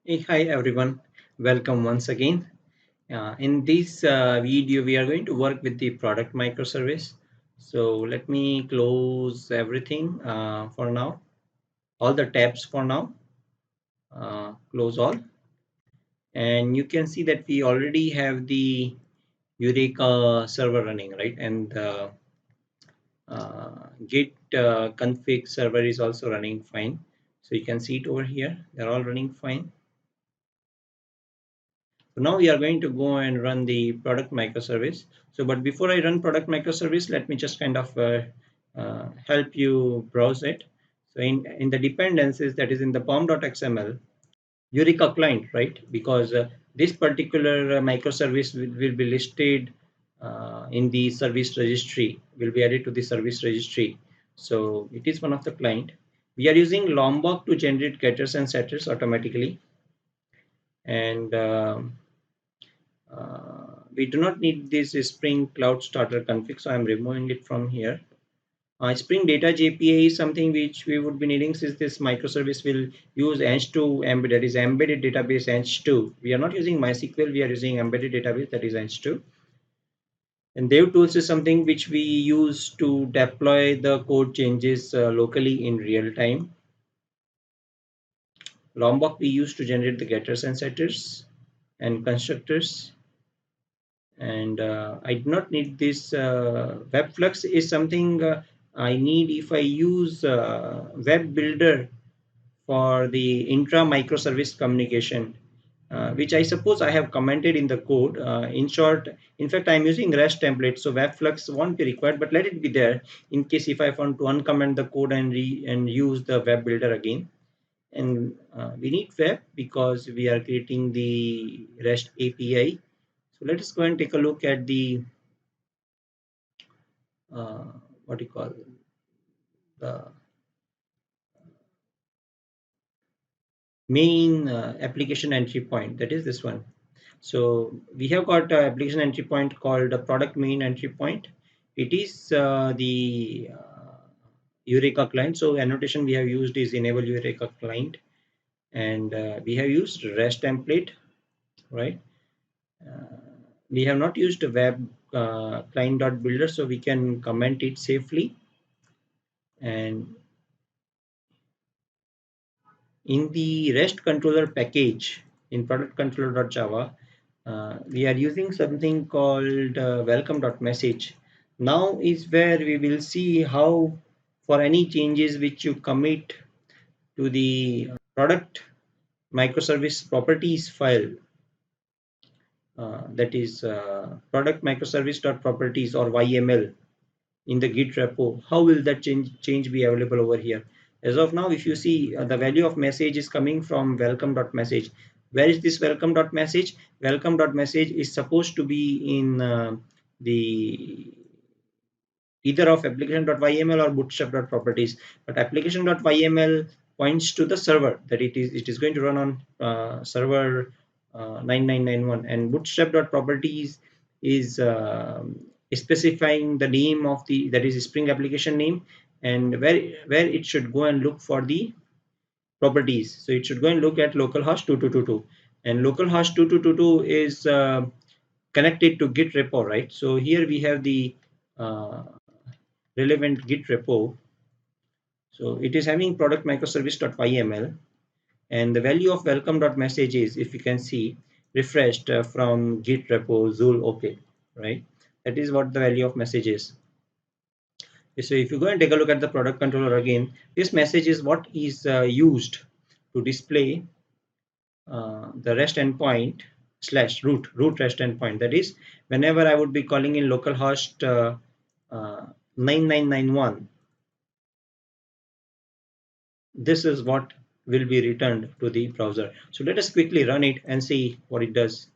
Hey, hi everyone, welcome once again. In this video, we are going to work with the product microservice. So let me close everything for now, all the tabs for now, close all. And you can see that we already have the Eureka server running, right? And the Git config server is also running fine. So you can see it over here, they're all running fine. So now we are going to go and run the product microservice. So, but before I run product microservice, let me just kind of help you browse it. So in the dependencies that is in the pom.xml, Eureka client, right? Because this particular microservice will be listed in the service registry, will be added to the service registry. So it is one of the client. We are using Lombok to generate getters and setters automatically. And we do not need this Spring Cloud Starter config, so I'm removing it from here. Spring Data JPA is something which we would be needing since this microservice will use Eng2 embed, that is embedded database Eng2. We are not using MySQL, we are using embedded database, that is Eng2. And Dev tools is something which we use to deploy the code changes locally in real time. Lombok we use to generate the getters and setters and constructors. And I do not need this webflux is something I need if I use web builder for the intra microservice communication, which I suppose I have commented in the code. In short, in fact, I'm using REST template, so webflux won't be required, but let it be there in case if I want to uncomment the code and use the web builder again. And we need web because we are creating the REST API. So let us go and take a look at the uh, what do you call the main application entry point, that is this one. So we have got an application entry point called a product main entry point. It is the Eureka client. So annotation we have used is enable Eureka client, and we have used REST template, right? uh, we have not used a web client.builder, so we can comment it safely. And in the REST controller package in product controller.java, we are using something called welcome.message. Now is where we will see how for any changes which you commit to the product microservice properties file, that is product microservice.properties or YML in the Git repo, how will that change be available over here? As of now, if you see the value of message is coming from welcome.message. Where is this welcome.message? Welcome.message is supposed to be in the either of application.yml or bootstrap.properties, but application.yml points to the server, that it is going to run on server 9991, and bootstrap.properties is specifying the name of the, that is Spring application name, and where it should go and look for the properties. So it should go and look at localhost 2222, and localhost 2222 is connected to Git repo, right? So here we have the uh, relevant Git repo. So it is having product microservice.yml, and the value of welcome.message is, if you can see, refreshed from Git repo Zul OK, right? That is what the value of message is. So if you go and take a look at the product controller again, this message is what is used to display the REST endpoint slash root REST endpoint. That is, whenever I would be calling in localhost 9991, this is what will be returned to the browser. So let us quickly run it and see what it does.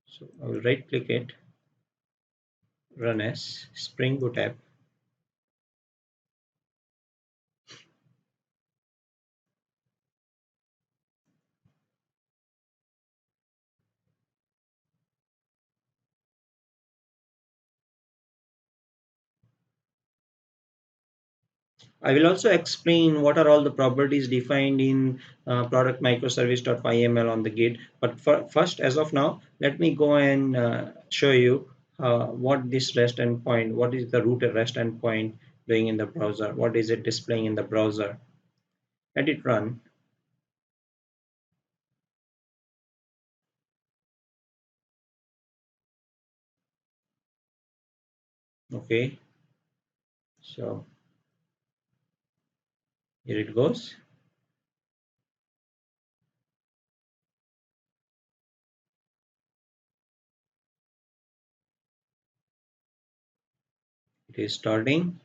So I will right click it, run as Spring Boot app. I will also explain what are all the properties defined in product microservice.yml on the Git. But first, as of now, let me go and show you what this REST endpoint, what is the root REST endpoint doing in the browser, what is it displaying in the browser. Let it run. Okay, so here it goes. It is starting.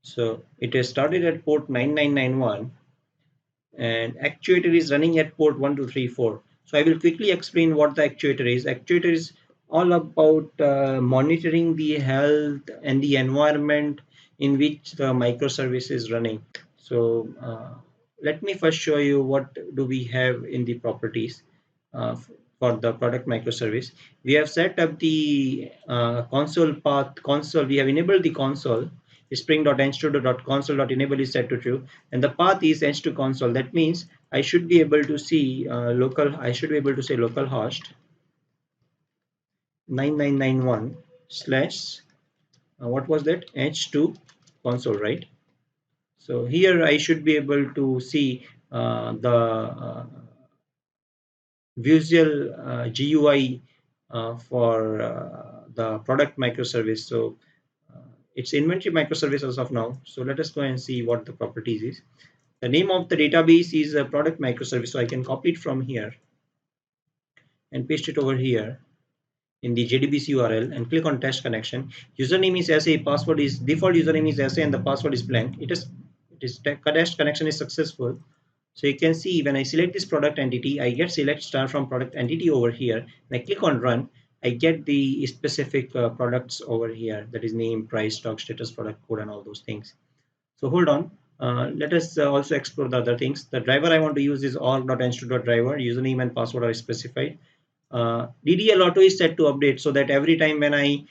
So it has started at port 9991 and actuator is running at port 1234. So I will quickly explain what the actuator is. Actuator is all about monitoring the health and the environment in which the microservice is running. So let me first show you what do we have in the properties for the product microservice. We have set up the console path console. We have enabled the console. Spring.enstudio.console.enable is set to true, and the path is h2 console. That means I should be able to see I should be able to say localhost 9991 slash what was that, h2 console, right? So here I should be able to see the visual GUI for the product microservice. So it's inventory microservice as of now. So let us go and see what the properties is. The name of the database is a product microservice. So I can copy it from here and paste it over here in the JDBC URL and click on test connection. Username is SA, password is default username is SA, and the password is blank. Test connection is successful. So you can see when I select this product entity, I get select star from product entity over here, and I click on run. I get the specific products over here, that is name, price, stock, status, product code, and all those things. So hold on. Let us also explore the other things. The driver I want to use is org.enstu.driver. Username and password are specified. DDL auto is set to update so that every time when I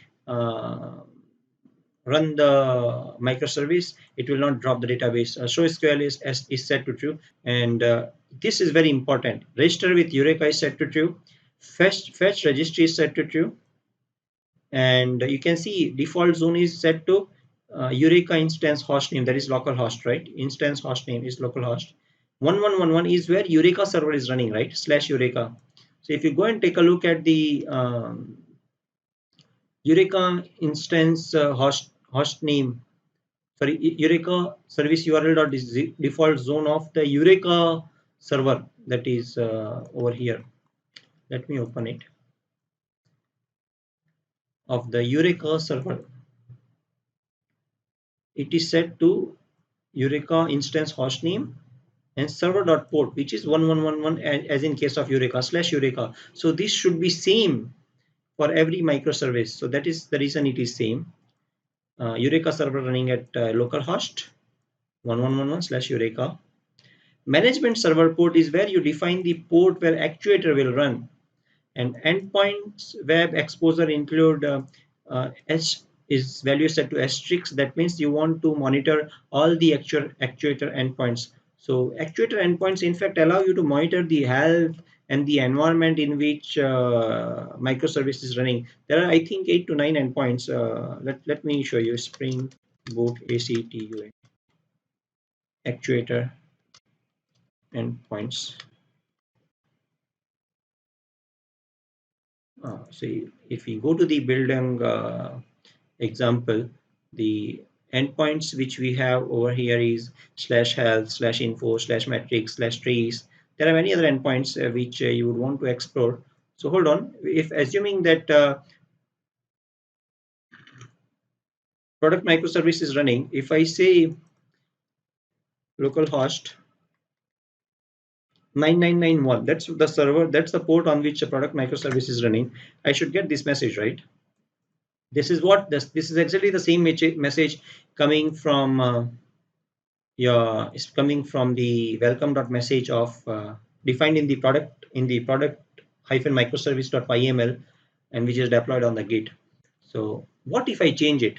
run the microservice, it will not drop the database. Show SQL is set to true, and this is very important. Register with Eureka is set to true. Fetch registry is set to true, and you can see default zone is set to Eureka instance host name, that is localhost, right? Instance host name is localhost. 1111 is where Eureka server is running, right? /Eureka. So if you go and take a look at the Eureka instance host name, sorry, Eureka service URL dot default zone of the Eureka server, that is over here. Let me open it. Of the Eureka server, it is set to Eureka instance host name and server dot port, which is 1111 as in case of Eureka /Eureka. So this should be same for every microservice. So that is the reason it is same. Eureka server running at localhost 1111/Eureka. Management server port is where you define the port where actuator will run, and endpoints web exposure include S is value set to asterisk. That means you want to monitor all the actuator endpoints. So actuator endpoints in fact allow you to monitor the health and the environment in which microservice is running. There are I think 8 to 9 endpoints. Let me show you. Spring Boot ACTUA actuator endpoints. See, if we go to the building example, the endpoints which we have over here is /health, /info, /metrics, /trees. There are many other endpoints which you would want to explore. So hold on. If assuming that product microservice is running, if I say localhost 9991, that's the server, that's the port on which a product microservice is running, I should get this message, right? This is what this is exactly the same message coming from is coming from the welcome.message of defined in the product hyphen microservice.yml, and which is deployed on the Git. So what if I change it?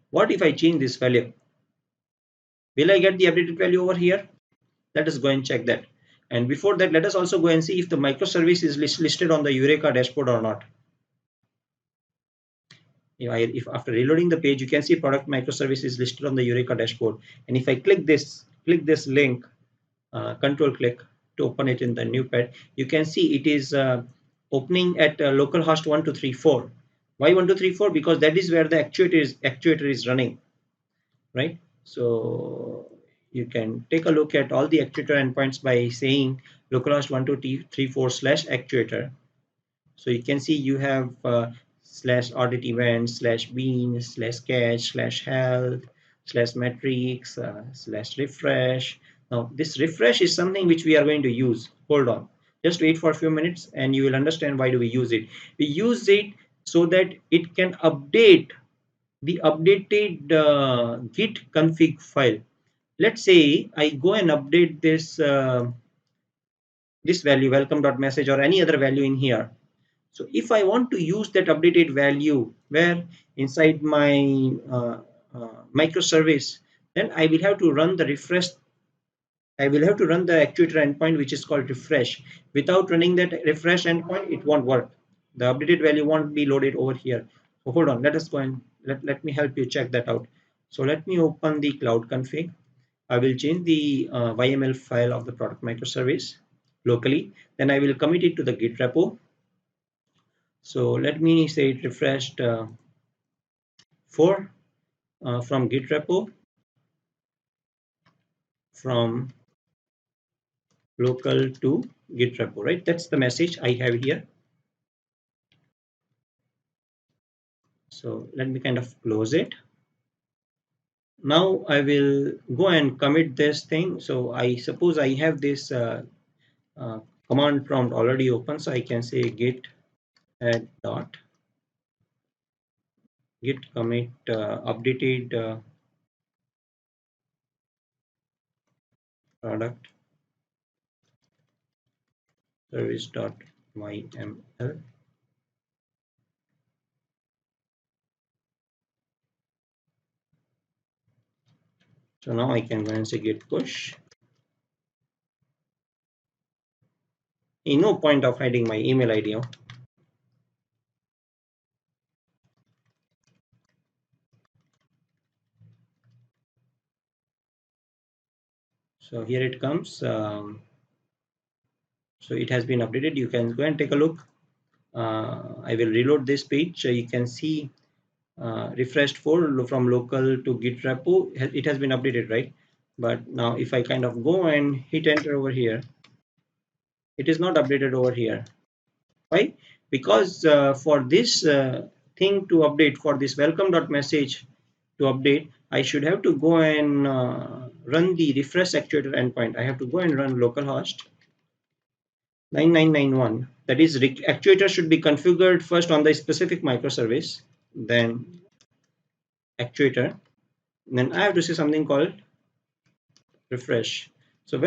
What if I change this value? Will I get the updated value over here? Let us go and check that. And before that, let us also go and see if the microservice is listed on the Eureka dashboard or not. If after reloading the page, you can see product microservice is listed on the Eureka dashboard. And if I click this link, control click to open it in the new pad, you can see it is opening at localhost 1234. Why 1234? Because that is where the actuator is running, right? So you can take a look at all the actuator endpoints by saying localhost 1234/actuator. So you can see you have slash audit events, slash beans, slash cache, slash health, slash metrics, slash refresh. Now this refresh is something which we are going to use. Hold on. Just wait for a few minutes and you will understand why do we use it. We use it so that it can update the updated git config file. Let's say I go and update this value welcome.message or any other value in here. So if I want to use that updated value where inside my microservice, then I will have to run the refresh. I will have to run the actuator endpoint, which is called refresh. Without running that refresh endpoint, it won't work. The updated value won't be loaded over here. So hold on, let us go and let me help you check that out. So let me open the cloud config. I will change the YML file of the product microservice locally. Then I will commit it to the Git repo. So let me say it refreshed 4 from Git repo from local to Git repo, right? That's the message I have here. So let me kind of close it. Now I will go and commit this thing. So I suppose I have this command prompt already open. So I can say git add dot git commit updated product service dot yml. So now I can go and say git push. No point of hiding my email ID. So here it comes. So it has been updated. You can go and take a look. I will reload this page. So you can see refreshed from local to git repo. It has been updated, right? But now if I kind of go and hit enter over here, it is not updated over here. Why? Because for this thing to update, for this welcome.message to update, I should have to go and run the refresh actuator endpoint. I have to go and run localhost 9991. That is, actuator should be configured first on the specific microservice, then actuator. Then I have to say something called refresh. So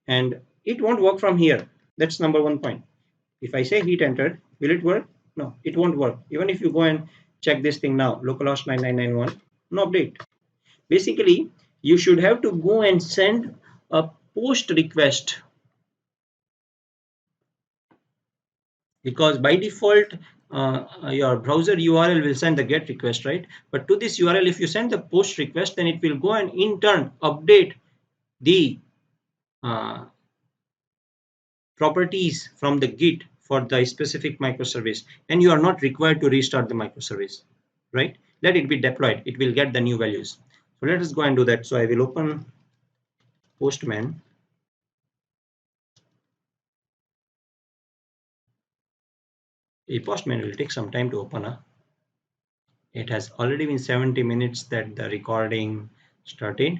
and it won't work from here. That's number one point. If I say hit enter, will it work? No, it won't work. Even if you go and check this thing now, localhost 9991, no update. Basically, you should have to go and send a post request, because by default your browser URL will send the get request, right? But to this URL, if you send the post request, then it will go and in turn update the uh, properties from the Git for the specific microservice, and you are not required to restart the microservice, right? Let it be deployed, it will get the new values. So let us go and do that. So I will open Postman. A Postman will take some time to open up. It has already been 70 minutes that the recording started.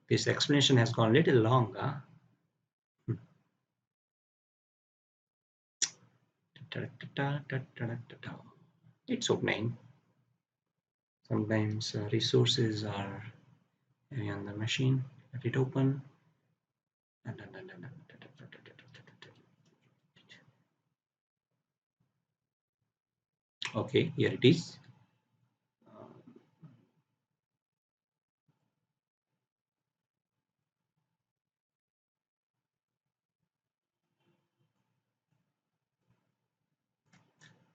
This explanation has gone a little long. Huh? It's opening. Sometimes resources are heavy on the machine. Let it open. Okay, here it is.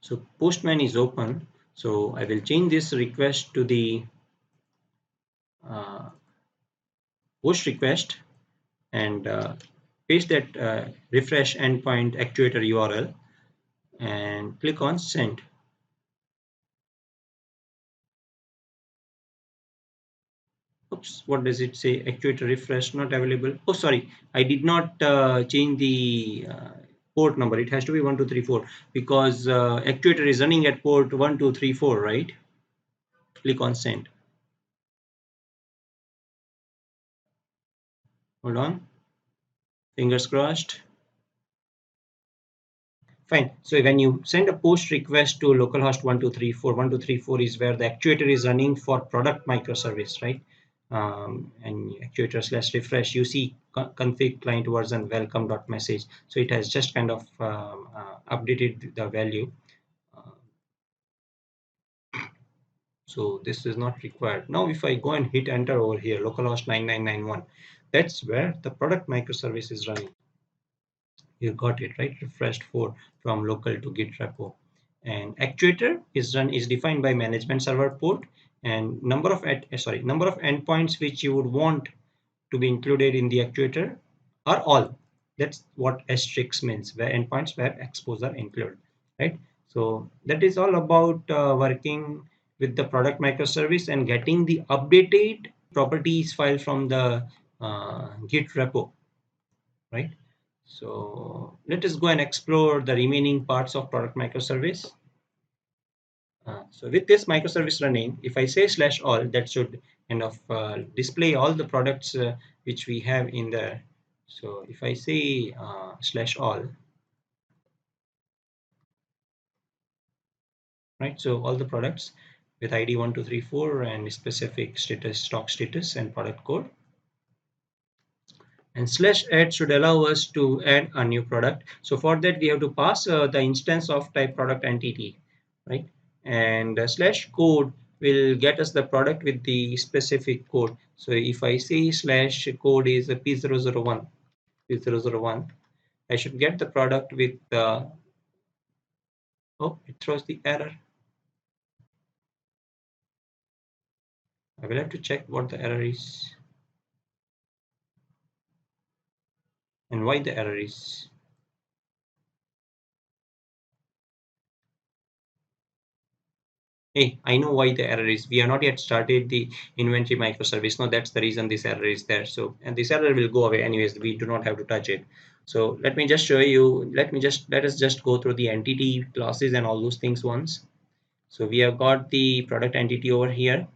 So Postman is open. So I will change this request to the uh, post request and paste that refresh endpoint actuator URL and click on send. Oops, what does it say? Actuator refresh not available. Oh, sorry, I did not change the port number. It has to be 1234 because actuator is running at port 1234, right? Click on send. Hold on, fingers crossed. Fine. So when you send a post request to localhost 1234, is where the actuator is running for product microservice, right? And actuator slash refresh, you see config client version welcome dot message. So it has just kind of updated the value. Uh, so this is not required. Now, if I go and hit enter over here, localhost 9991, that's where the product microservice is running. You got it right, refreshed 4 from local to git repo. And actuator is defined by management server port and number of endpoints which you would want to be included in the actuator are all. That's what asterisk means, where endpoints where exposure included, right? So that is all about working with the product microservice and getting the updated properties file from the git repo, right? So let us go and explore the remaining parts of product microservice. So with this microservice running, if I say slash all, that should kind of display all the products which we have in there. So if I say slash all, right? So all the products with ID 1234 and specific status, stock status, and product code. And slash add should allow us to add a new product. So for that we have to pass the instance of type product entity, right? And slash code will get us the product with the specific code. So if I say slash code is a P001, P001, I should get the product with oh, it throws the error. I will have to check what the error is and why the error is. Hey, I know why the error is. We are not yet started the inventory microservice. No, that's the reason this error is there. So, and this error will go away anyways. We do not have to touch it. So let me just show you. Let us just go through the entity classes and all those things once. So we have got the product entity over here,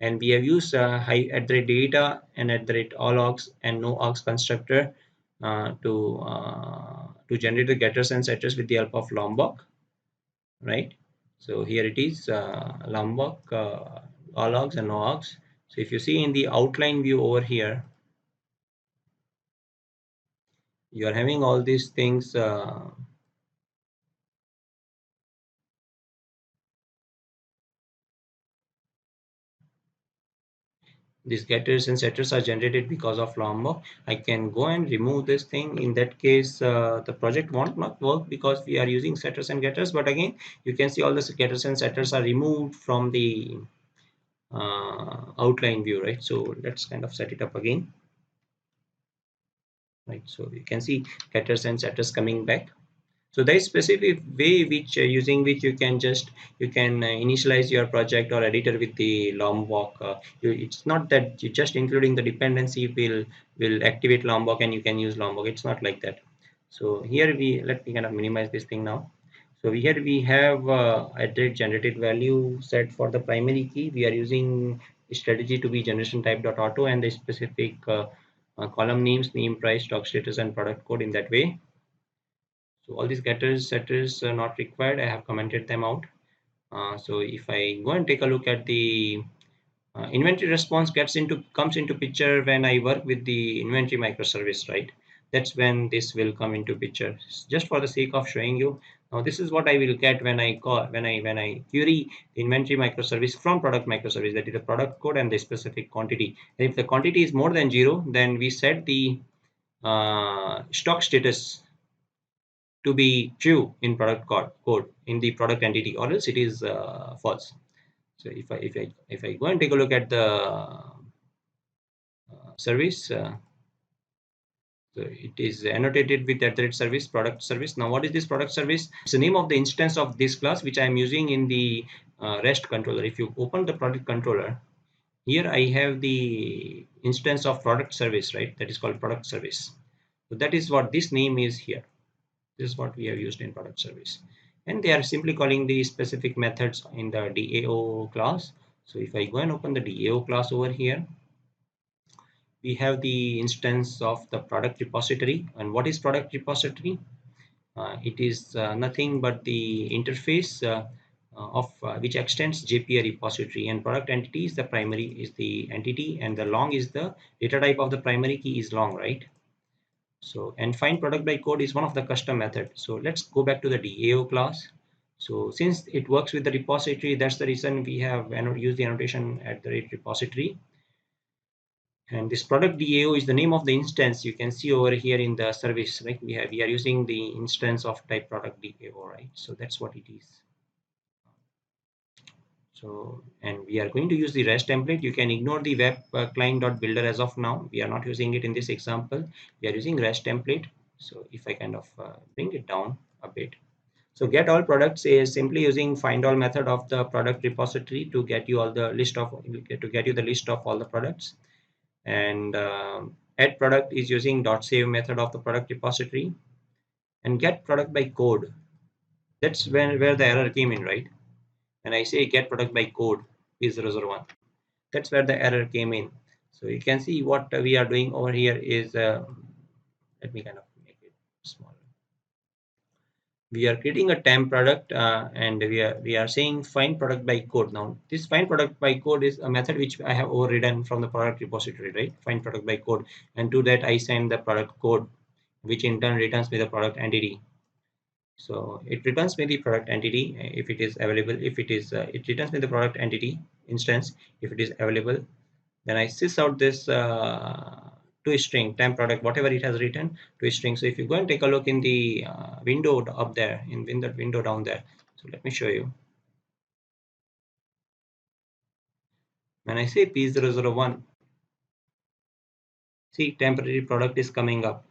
and we have used high at the data and at the rate all augs and no augs constructor to generate the getters and setters with the help of Lombok, right? So here it is, Lombok, all logs and no logs. So if you see in the outline view over here, you are having all these things. These getters and setters are generated because of Lombok. I can go and remove this thing. In that case, the project won't not work because we are using setters and getters. But again, you can see all the getters and setters are removed from the outline view, right? So let's kind of set it up again, right? So you can see getters and setters coming back. So there is specific way which using which you can initialize your project or editor with the Lombok. It's not that you just including the dependency will activate Lombok and you can use Lombok. It's not like that. So here we let me kind of minimize this thing now. So here we have address generated value set for the primary key. We are using strategy to be generation type dot auto and the specific column names, name, price, stock status, and product code in that way. So all these getters, setters are not required. I have commented them out. So if I go and take a look at the inventory response comes into picture when I work with the inventory microservice, right? That's when this will come into picture. Just for the sake of showing you, Now this is what I will get when I call when I query the inventory microservice from product microservice, that is the product code and the specific quantity. And if the quantity is more than 0, then we set the stock status to be true in product code in the product entity, or else it is false. So if I go and take a look at the service, so it is annotated with @service product service. Now what is this product service? It's the name of the instance of this class which I am using in the REST controller. If you open the product controller, here I have the instance of product service, right? That is called product service. So that is what this name is here. This is what we have used in product service, and they are simply calling the specific methods in the DAO class. So if I go and open the DAO class over here, we have the instance of the product repository. And what is product repository? It is nothing but the interface of which extends JPA repository, and product entity is the primary, is the entity, and the long is the data type of the primary key is long, right? So, and find product by code is one of the custom method. So let's go back to the DAO class. So since it works with the repository, that's the reason we have used the annotation @repository. And this product DAO is the name of the instance. You can see over here in the service, right? We are using the instance of type product DAO, right? So that's what it is. So, and we are going to use the REST template. You can ignore the web client.builder as of now. We are not using it in this example. We are using REST template. So if I kind of bring it down a bit. So get all products is simply using find all method of the product repository to get you all the list of all the products. And add product is using .save method of the product repository. And get product by code. That's where the error came in, right? And I say get product by code P001. That's where the error came in. So you can see what we are doing over here is, let me kind of make it smaller. We are creating a temp product and we are saying find product by code. Now this find product by code is a method which I have overridden from the product repository, right? Find product by code, and to that I send the product code, which in turn returns me the product entity. So it returns me the product entity if it is available. If it is, it returns me the product entity instance if it is available. Then I sys out this to a string temp product, whatever it has written, to a string. So if you go and take a look in the window up there, in that window down there. So let me show you. When I say P001, see temporary product is coming up.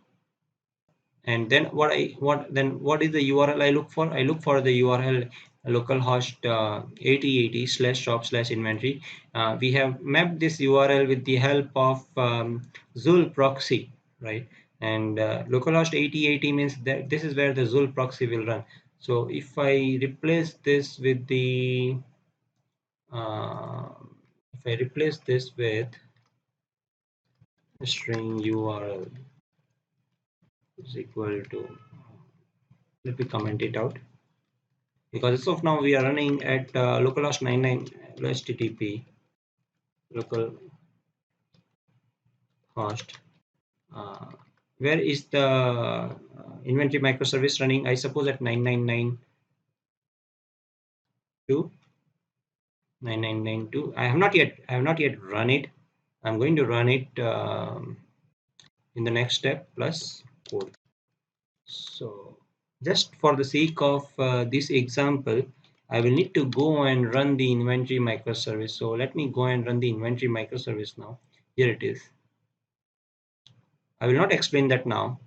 And then what is the URL I look for? I look for the URL localhost 8080/shop/inventory. We have mapped this URL with the help of Zul proxy, right? And localhost 8080 means that this is where the Zul proxy will run. So if I replace this with the if I replace this with string URL is equal to, let me comment it out, because as of now we are running at localhost 99 http localhost. Uh, where is the inventory microservice running? I suppose at 9992. 9992. I have not yet run it. I'm going to run it in the next step plus code. So just for the sake of this example, I will need to go and run the inventory microservice. So let me go and run the inventory microservice now. Here it is. I will not explain that now.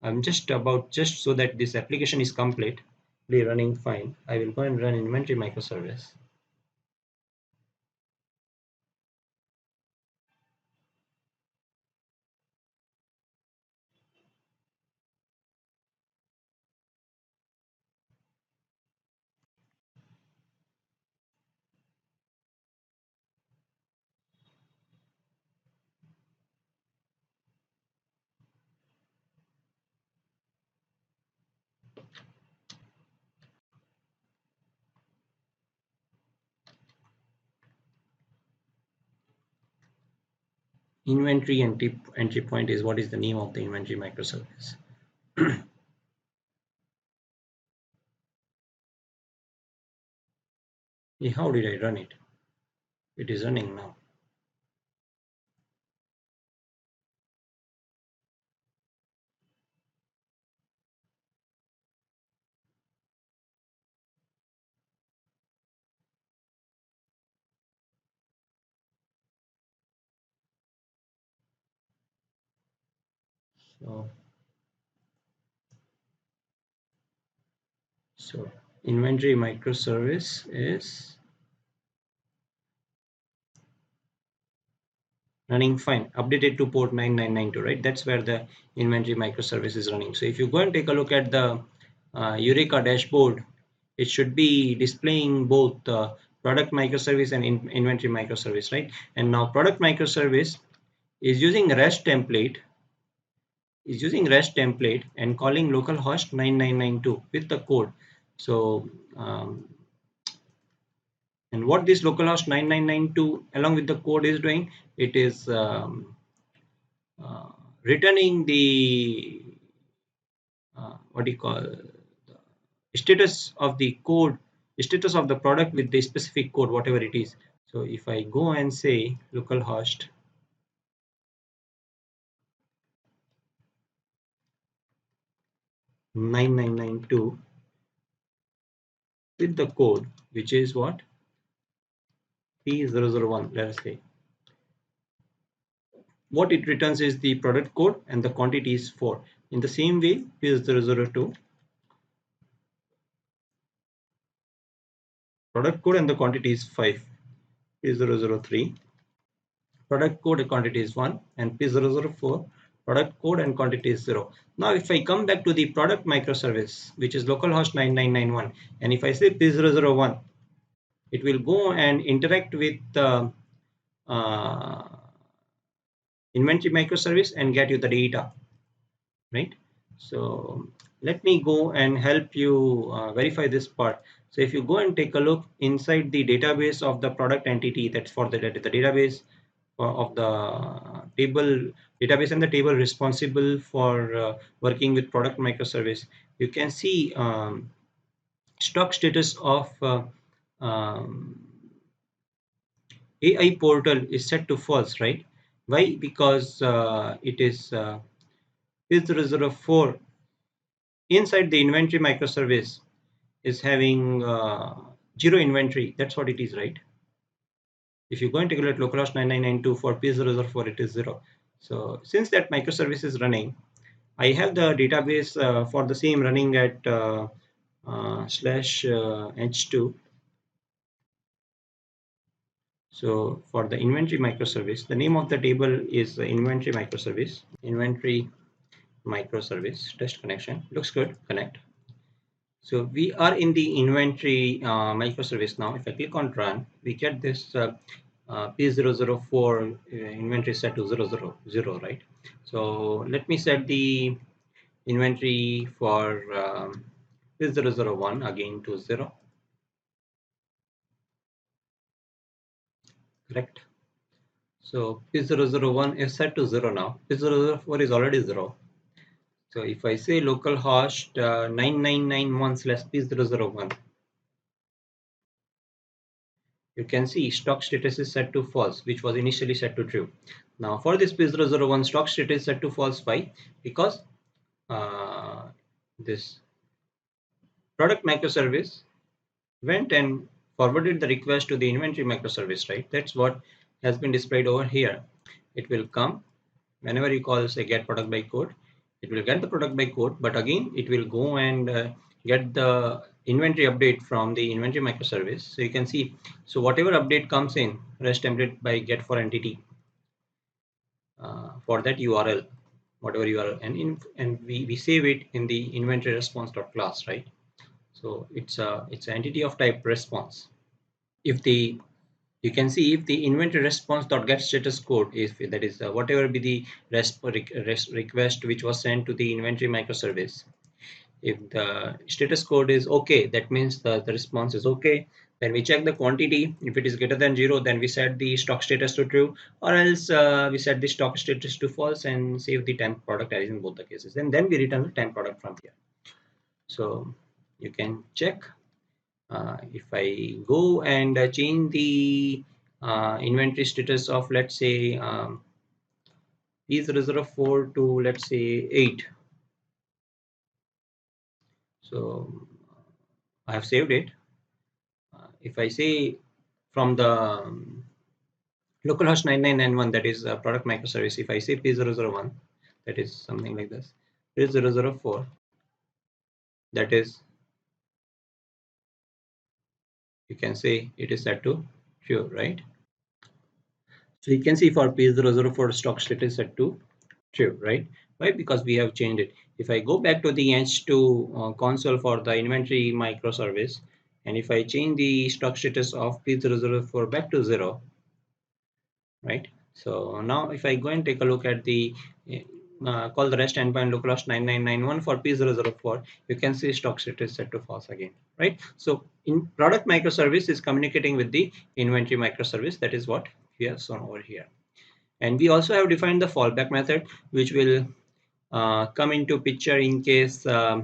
I'm just so that this application is completely running fine. I will go and run inventory microservice. Inventory entry point is what is the name of the inventory microservice. How did I run it? It is running now. So inventory microservice is running fine, updated to port 9992, right? That's where the inventory microservice is running. So if you go and take a look at the Eureka dashboard, it should be displaying both product microservice and inventory microservice, right? And now product microservice is using REST template and calling localhost 9992 with the code. So and what this localhost 9992 along with the code is doing, it is uh, returning the what do you call the status of the code, status of the product with the specific code, whatever it is. So if I go and say localhost 9992 with the code, which is what P001, let us say, what it returns is the product code and the quantity is 4. In the same way, P002, product code and the quantity is 5. P003, product code and quantity is 1, and P004, product code and quantity is 0. Now if I come back to the product microservice, which is localhost 9991, and if I say P001, it will go and interact with the uh, inventory microservice and get you the data, right? So let me go and help you verify this part. So if you go and take a look inside the database of the product entity, that's for the database of the table database and the table responsible for working with product microservice, you can see stock status of um, AI portal is set to false, right? Why? Because it is 004 inside the inventory microservice is having zero inventory. That's what it is, right? If you go and take a look at localhost 9992 for P004, it is 0. So since that microservice is running, I have the database for the same running at slash h2. So for the inventory microservice, the name of the table is the inventory microservice. Inventory microservice test connection looks good. Connect. So we are in the inventory microservice now. If I click on run, we get this P004 inventory set to 000, right? So let me set the inventory for P001 again to 0. Correct. So P001 is set to 0 now. P004 is already 0. So if I say localhost 9991 slash P001, you can see stock status is set to false, which was initially set to true. Now for this P001, stock status is set to false. Why? Because this product microservice went and forwarded the request to the inventory microservice, right? That's what has been displayed over here. It will come whenever you call say get product by code, it will get the product by code, but again it will go and get the inventory update from the inventory microservice. So you can see, so whatever update comes in REST template by get for entity for that URL, whatever URL, and we save it in the inventory response.class, right? So it's an entity of type response. If the you can see if the inventory response.get status code is that is whatever be the request which was sent to the inventory microservice. If the status code is okay, that means the response is okay. Then we check the quantity. If it is greater than 0, then we set the stock status to true, or else we set the stock status to false and save the temp product as in both the cases. And then we return the temp product from here. So you can check If I go and change the inventory status of, let's say, P004 to, let's say, 8. So I have saved it. If I say from the localhost 9991, that is product microservice, if I say P001, that is something like this, P004, that is, you can say it is set to true, right? So you can see for P004 stock state is set to true, right? Why? Because we have changed it. If I go back to the H2 console for the inventory microservice, and if I change the stock status of P004 back to 0, right? So now if I go and take a look at the call the REST endpoint localhost 9991 for P004, you can see stock state is set to false again, right? So in product microservice is communicating with the inventory microservice. That is what we have shown over here. And we also have defined the fallback method, which will come into picture in case uh,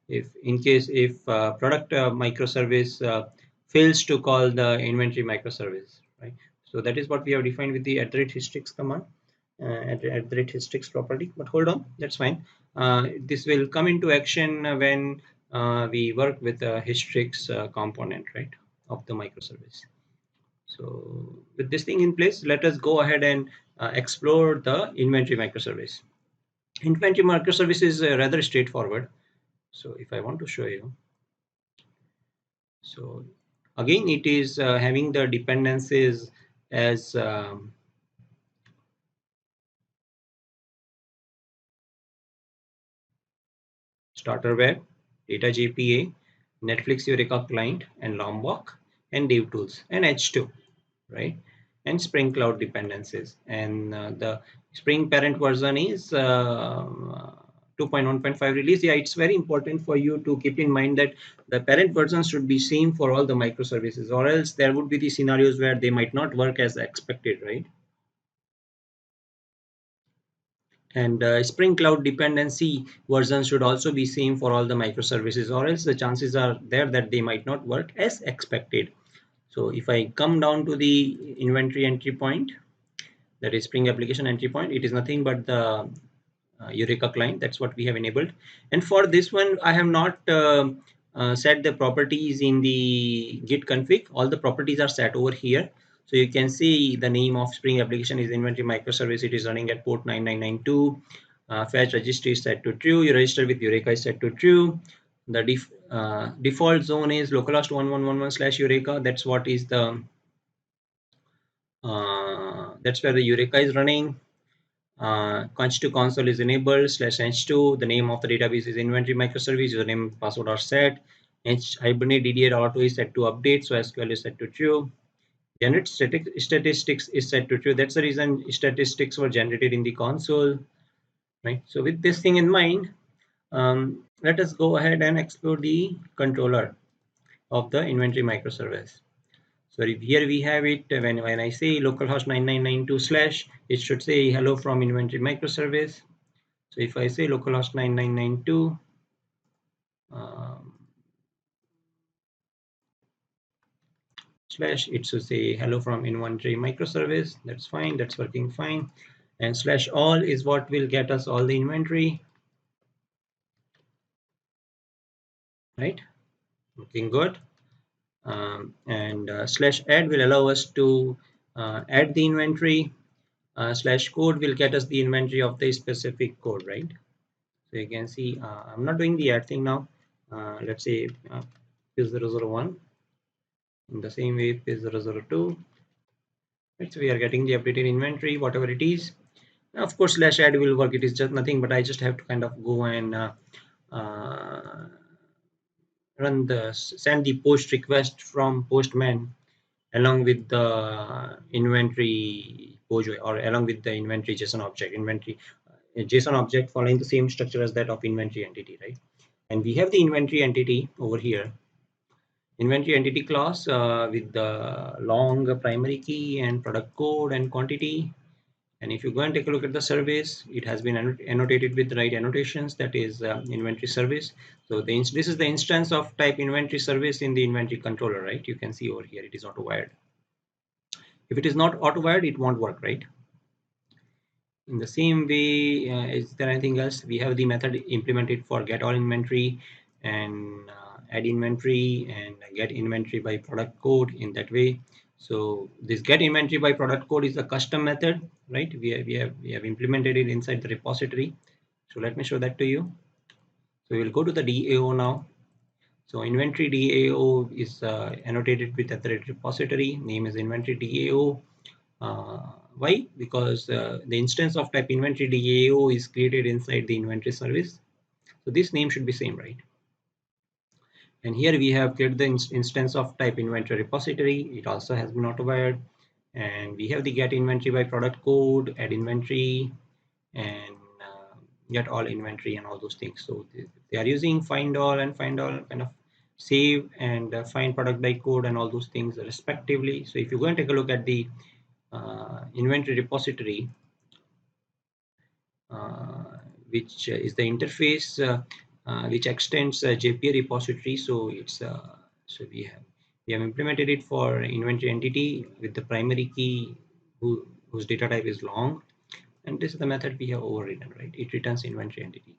if product microservice fails to call the inventory microservice, right? So that is what we have defined with the @historics command, @historics property. But hold on, that's fine. This will come into action when we work with the historics component, right, of the microservice. So with this thing in place, let us go ahead and explore the inventory microservice. Inventory microservice is rather straightforward. So if I want to show you, so again, it is having the dependencies as starter web, data JPA, Netflix Eureka client, and Lombok, and DevTools, and H2, right? And Spring Cloud dependencies. And the Spring parent version is 2.1.5 release. Yeah, it's very important for you to keep in mind that the parent version should be same for all the microservices, or else there would be the scenarios where they might not work as expected, right? And Spring Cloud dependency version should also be same for all the microservices, or else the chances are there that they might not work as expected. So if I come down to the inventory entry point, that is Spring application entry point, it is nothing but the Eureka client. That's what we have enabled. And for this one, I have not set the properties in the git config. All the properties are set over here. So you can see the name of Spring application is inventory microservice. It is running at port 9992. Fetch registry is set to true. You register with Eureka is set to true. The default zone is localhost 1111/Eureka. That's what is the that's where the Eureka is running. H2 console is enabled /h2. The name of the database is inventory microservice. Username password are set. Hibernate DDA auto is set to update. So SQL is set to true. Generate statistics is set to true. That's the reason statistics were generated in the console, right? So with this thing in mind, let us go ahead and explore the controller of the inventory microservice. So here we have it. When I say localhost 9992/, it should say hello from inventory microservice. So if I say localhost 9992 slash, it should say hello from inventory microservice. That's fine. That's working fine. And /all is what will get us all the inventory, right? Looking good. And /add will allow us to add the inventory. /code will get us the inventory of the specific code, right? So you can see I'm not doing the add thing now. Let's say P001 in the same way P002. Right, so we are getting the updated inventory, whatever it is. Now, of course, /add will work. It is just nothing, but I just have to kind of go and uh, send the post request from Postman along with the inventory POJ, or along with the inventory JSON object, inventory JSON object following the same structure as that of inventory entity, right? And we have the inventory entity over here. Inventory entity class with the long primary key and product code and quantity. And if you go and take a look at the service, it has been annotated with the right annotations, that is inventory service. So this is the instance of type inventory service in the inventory controller, right? You can see over here it is auto wired. If it is not auto wired, it won't work, right? In the same way, is there anything else? We have the method implemented for get all inventory and add inventory and get inventory by product code in that way. So this get inventory by product code is a custom method, right? We have implemented it inside the repository. So let me show that to you. So we'll go to the DAO now. So inventory DAO is annotated with the repository. Name is inventory DAO. Why? Because the instance of type inventory DAO is created inside the inventory service. So this name should be same, right? And here we have created the instance of type inventory repository. It also has been auto-wired. And we have the get inventory by product code, add inventory, and get all inventory and all those things. So they are using find all and find all kind of save and find product by code and all those things respectively. So if you go and take a look at the inventory repository, which is the interface which extends JPA repository. So it's so we have implemented it for inventory entity with the primary key whose data type is long, and this is the method we have overridden, right? It returns inventory entity.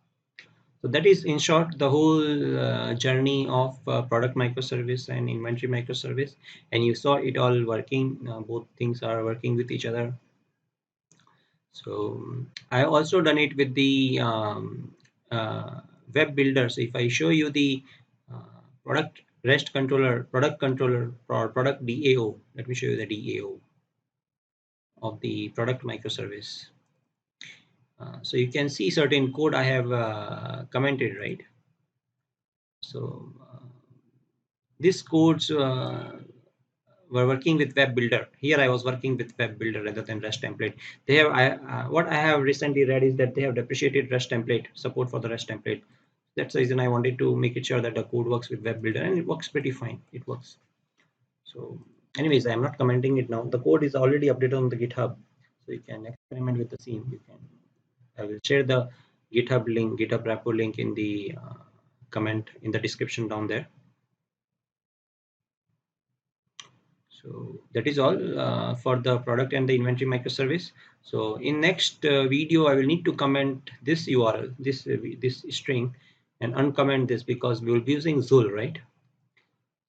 So that is in short the whole journey of product microservice and inventory microservice, and you saw it all working. Both things are working with each other. So I also done it with the web builder. So if I show you the product REST controller, product controller, or product DAO, let me show you the DAO of the product microservice. So you can see certain code I have commented, right? So this codes were working with web builder. Here I was working with web builder rather than REST template. They have what I have recently read is that they have depreciated REST template support for the REST template. That's the reason I wanted to make it sure that the code works with web builder, and it works pretty fine. It works. So anyways, I'm not commenting it now. The code is already updated on the GitHub, so you can experiment with the scene. You can. I will share the GitHub link, GitHub repo link in the comment in the description down there. So that is all for the product and the inventory microservice. So in next video, I will need to comment this URL, this string, and uncomment this because we will be using Zul, right?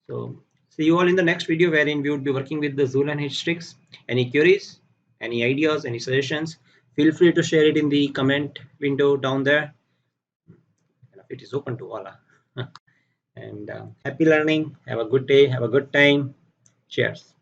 So see you all in the next video, wherein we would be working with the Zul and its tricks. Any queries, any ideas, any suggestions, feel free to share it in the comment window down there. It is open to all. And happy learning. Have a good day. Have a good time. Cheers.